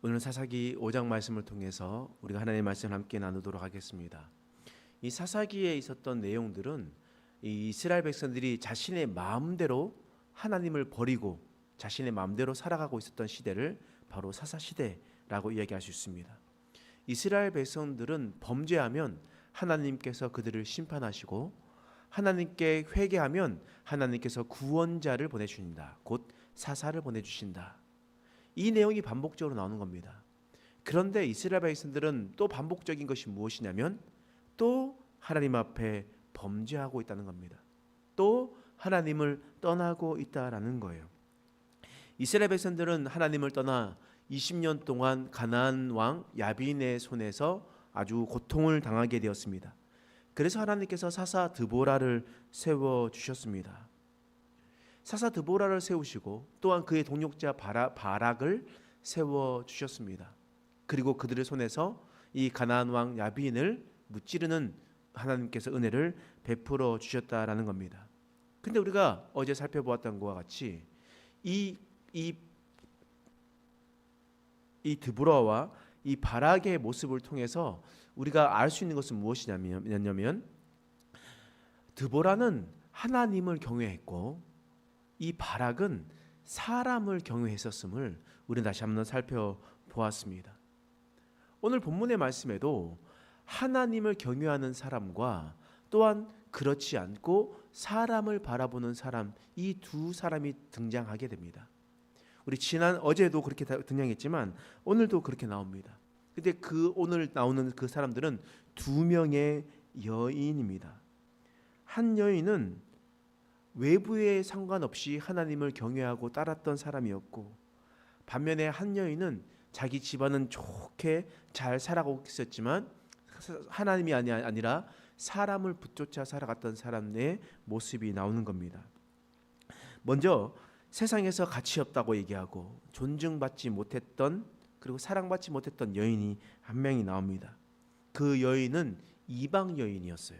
오늘 사사기 5장 말씀을 통해서 우리가 하나님의 말씀을 함께 나누도록 하겠습니다. 이 사사기에 있었던 내용들은 이 이스라엘 백성들이 자신의 마음대로 하나님을 버리고 자신의 마음대로 살아가고 있었던 시대를 바로 사사시대라고 이야기할 수 있습니다. 이스라엘 백성들은 범죄하면 하나님께서 그들을 심판하시고 하나님께 회개하면 하나님께서 구원자를 보내주신다. 곧 사사를 보내주신다. 이 내용이 반복적으로 나오는 겁니다. 그런데 이스라엘 백성들은 또 반복적인 것이 무엇이냐면 또 하나님 앞에 범죄하고 있다는 겁니다. 또 하나님을 떠나고 있다라는 거예요. 이스라엘 백성들은 하나님을 떠나 20년 동안 가나안 왕 야빈의 손에서 아주 고통을 당하게 되었습니다. 그래서 하나님께서 사사 드보라를 세워 주셨습니다. 사사 드보라를 세우시고 또한 그의 동역자 바락을 세워 주셨습니다. 그리고 그들의 손에서 이 가나안 왕 야빈을 무찌르는 하나님께서 은혜를 베풀어 주셨다라는 겁니다. 근데 우리가 어제 살펴보았던 것과 같이 이 드보라와 이 바락의 모습을 통해서 우리가 알 수 있는 것은 무엇이냐면 드보라는 하나님을 경외했고 이 바락은 사람을 경외했었음을 우리는 다시 한번 살펴보았습니다. 오늘 본문의 말씀에도 하나님을 경외하는 사람과 또한 그렇지 않고 사람을 바라보는 사람, 이 두 사람이 등장하게 됩니다. 우리 어제도 그렇게 등장했지만 오늘도 그렇게 나옵니다. 근데 오늘 나오는 그 사람들은 두 명의 여인입니다. 한 여인은 외부에 상관없이 하나님을 경외하고 따랐던 사람이었고, 반면에 한 여인은 자기 집안은 좋게 잘 살아가고 있었지만 하나님이 아니라 사람을 붙쫓아 살아갔던 사람의 모습이 나오는 겁니다. 먼저 세상에서 가치 없다고 얘기하고 존중받지 못했던, 그리고 사랑받지 못했던 여인이 한 명이 나옵니다. 그 여인은 이방 여인이었어요.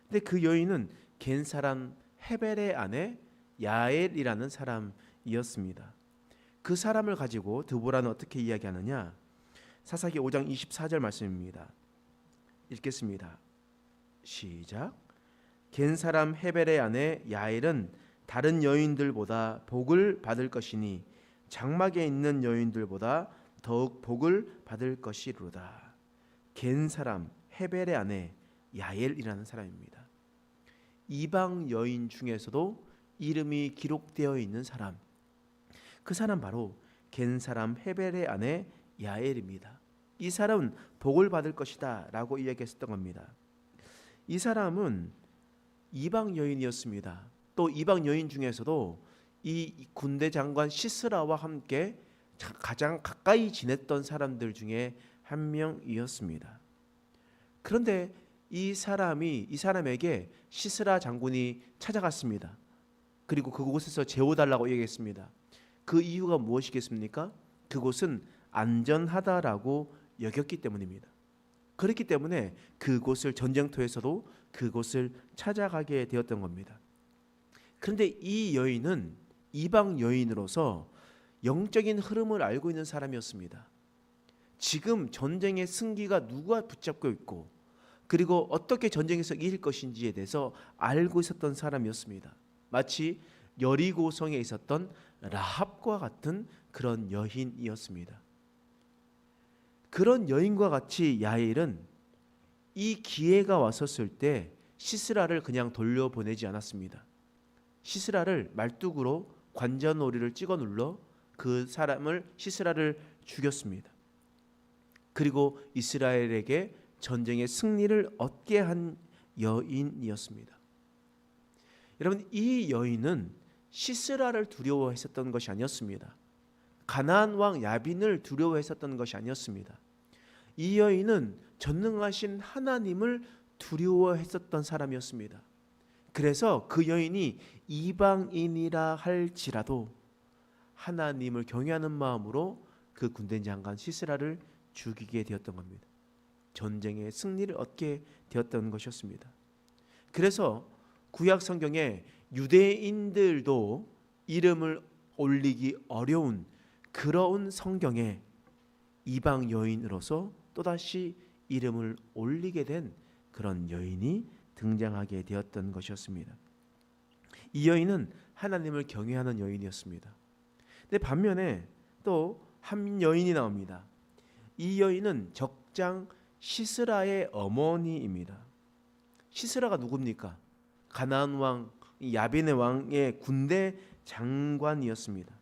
근데 그 여인은 겐 사람 헤벨의 아내 야엘이라는 사람이었습니다. 그 사람을 가지고 드보라는 어떻게 이야기하느냐? 사사기 5장 24절 말씀입니다. 읽겠습니다. 시작. 겐 사람 헤벨의 아내 야엘은 다른 여인들보다 복을 받을 것이니 장막에 있는 여인들보다 더욱 복을 받을 것이로다. 겐 사람 헤벨의 아내 야엘이라는 사람입니다. 이방 여인 중에서도 이름이 기록되어 있는 사람, 그 사람 바로 겐 사람 헤벨의 아내 야엘입니다. 이 사람은 복을 받을 것이다 라고 이야기했었던 겁니다. 이 사람은 이방 여인이었습니다. 또 이방 여인 중에서도 이 군대 장관 시스라와 함께 가장 가까이 지냈던 사람들 중에 한 명이었습니다. 그런데 이 사람에게 시스라 장군이 찾아갔습니다. 그리고 그곳에서 재워달라고 얘기했습니다. 그 이유가 무엇이겠습니까? 그곳은 안전하다라고 여겼기 때문입니다. 그렇기 때문에 그곳을 전쟁터에서도 그곳을 찾아가게 되었던 겁니다. 그런데 이 여인은 이방 여인으로서 영적인 흐름을 알고 있는 사람이었습니다. 지금 전쟁의 승기가 누가 붙잡고 있고, 그리고 어떻게 전쟁에서 이길 것인지에 대해서 알고 있었던 사람이었습니다. 마치 여리고성에 있었던 라합과 같은 그런 여인이었습니다. 그런 여인과 같이 야엘은 이 기회가 왔었을 때 시스라를 그냥 돌려보내지 않았습니다. 시스라를 말뚝으로 관자놀이를 찍어 눌러 그 시스라를 죽였습니다. 그리고 이스라엘에게 전쟁의 승리를 얻게 한 여인이었습니다. 여러분, 이 여인은 시스라를 두려워했었던 것이 아니었습니다. 가나안 왕 야빈을 두려워했었던 것이 아니었습니다. 이 여인은 전능하신 하나님을 두려워했었던 사람이었습니다. 그래서 그 여인이 이방인이라 할지라도 하나님을 경외하는 마음으로 그 군대 장관 시스라를 죽이게 되었던 겁니다. 전쟁의 승리를 얻게 되었던 것이었습니다. 그래서 구약 성경에 유대인들도 이름을 올리기 어려운 그러한 성경에 이방 여인으로서 또다시 이름을 올리게 된 그런 여인이 등장하게 되었던 것이었습니다. 이 여인은 하나님을 경외하는 여인이었습니다. 근데 반면에 또 한 여인이 나옵니다. 이 여인은 적장 시스라의 어머니입니다. 시스라가 누굽니까? 가나안 왕 야빈의 왕의 군대 장관이었습니다.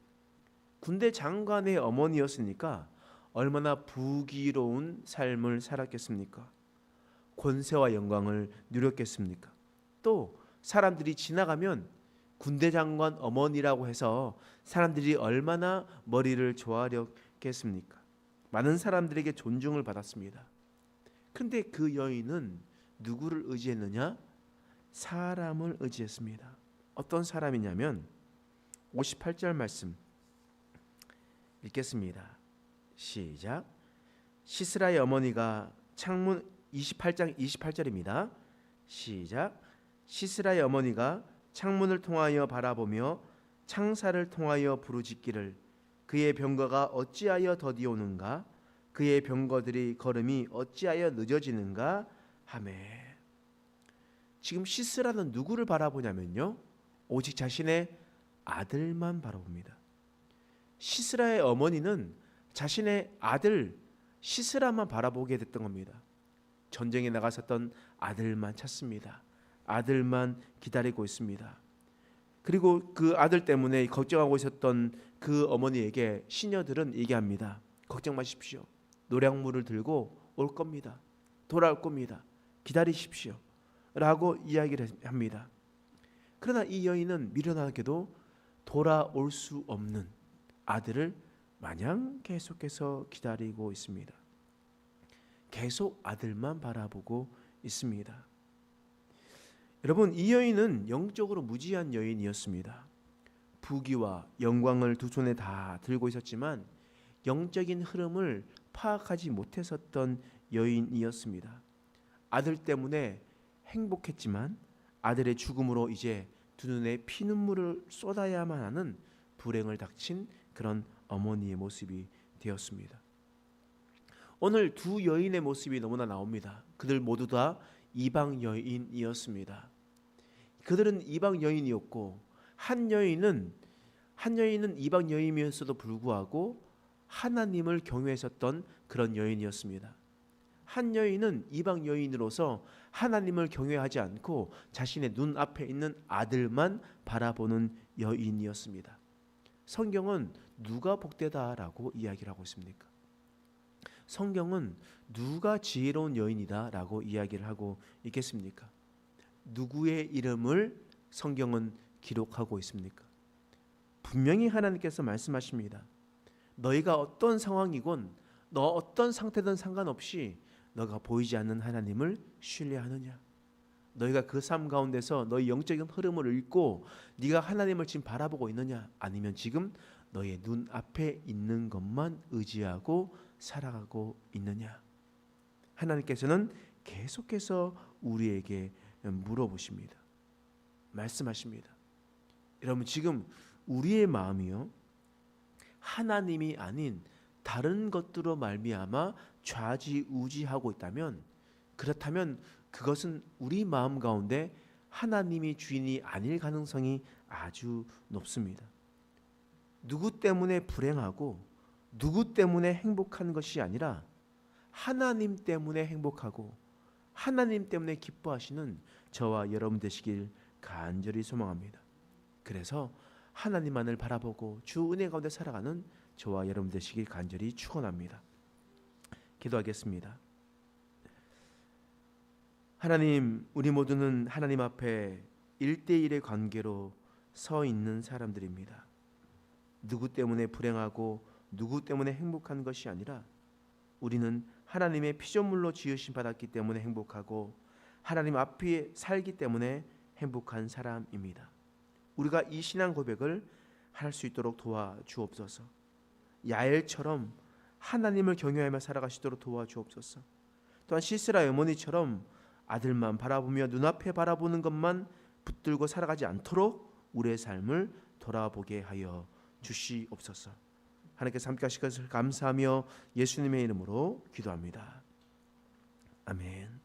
군대 장관의 어머니였으니까 얼마나 부귀로운 삶을 살았겠습니까? 권세와 영광을 누렸겠습니까? 또 사람들이 지나가면 군대 장관 어머니라고 해서 사람들이 얼마나 머리를 조아렸겠습니까? 많은 사람들에게 존중을 받았습니다. 그런데 그 여인은 누구를 의지했느냐? 사람을 의지했습니다. 어떤 사람이냐면 58절 말씀 읽겠습니다. 시작. 시스라의 어머니가 창문 28장 28절입니다. 시작. 시스라의 어머니가 창문을 통하여 바라보며 창사를 통하여 부르짖기를 그의 병거가 어찌하여 더디오는가 그의 병거들이 걸음이 어찌하여 늦어지는가 하매. 지금 시스라는 누구를 바라보냐면요, 오직 자신의 아들만 바라봅니다. 시스라의 어머니는 자신의 아들 시스라만 바라보게 됐던 겁니다. 전쟁에 나갔었던 아들만 찾습니다. 아들만 기다리고 있습니다. 그리고 그 아들 때문에 걱정하고 있었던 그 어머니에게 시녀들은 얘기합니다. 걱정 마십시오. 노량물을 들고 올 겁니다. 돌아올 겁니다. 기다리십시오. 라고 이야기를 합니다. 그러나 이 여인은 미련하게도 돌아올 수 없는 아들을 마냥 계속해서 기다리고 있습니다. 계속 아들만 바라보고 있습니다. 여러분, 이 여인은 영적으로 무지한 여인이었습니다. 부귀와 영광을 두 손에 다 들고 있었지만 영적인 흐름을 파악하지 못했었던 여인이었습니다. 아들 때문에 행복했지만 아들의 죽음으로 이제 두 눈에 피눈물을 쏟아야만 하는 불행을 닥친 그런 어머니의 모습이 되었습니다. 오늘 두 여인의 모습이 너무나 나옵니다. 그들 모두 다 이방 여인이었습니다. 그들은 이방 여인이었고 한 여인은 이방 여인이었어도 불구하고 하나님을 경외했었던 그런 여인이었습니다. 한 여인은 이방 여인으로서 하나님을 경외하지 않고 자신의 눈앞에 있는 아들만 바라보는 여인이었습니다. 성경은 누가 복되다라고 이야기를 하고 있습니까? 성경은 누가 지혜로운 여인이다라고 이야기를 하고 있겠습니까? 누구의 이름을 성경은 기록하고 있습니까? 분명히 하나님께서 말씀하십니다. 너희가 어떤 상황이건 너 어떤 상태든 상관없이 너가 보이지 않는 하나님을 신뢰하느냐? 너희가 그 삶 가운데서 너희 영적인 흐름을 읽고 네가 하나님을 지금 바라보고 있느냐? 아니면 지금 너의 눈앞에 있는 것만 의지하고 살아가고 있느냐? 하나님께서는 계속해서 우리에게 물어보십니다. 말씀하십니다. 여러분, 지금 우리의 마음이요, 하나님이 아닌 다른 것들로 말미암아 좌지우지하고 있다면, 그렇다면 그것은 우리 마음 가운데 하나님이 주인이 아닐 가능성이 아주 높습니다. 누구 때문에 불행하고 누구 때문에 행복한 것이 아니라 하나님 때문에 행복하고 하나님 때문에 기뻐하시는 저와 여러분 되시길 간절히 소망합니다. 그래서 하나님만을 바라보고 주 은혜 가운데 살아가는 저와 여러분 되시길 간절히 축원합니다. 기도하겠습니다. 하나님, 우리 모두는 하나님 앞에 1대1의 관계로 서 있는 사람들입니다. 누구 때문에 불행하고 누구 때문에 행복한 것이 아니라 우리는 하나님의 피조물로 지으심 받았기 때문에 행복하고 하나님 앞에 살기 때문에 행복한 사람입니다. 우리가 이 신앙 고백을 할 수 있도록 도와주옵소서. 야엘처럼 하나님을 경외하며 살아가시도록 도와주옵소서. 또한 시스라의 어머니처럼 아들만 바라보며 눈앞에 바라보는 것만 붙들고 살아가지 않도록 우리의 삶을 돌아보게 하여 주시옵소서. 하나님께서 함께 하실 것을 감사하며 예수님의 이름으로 기도합니다. 아멘.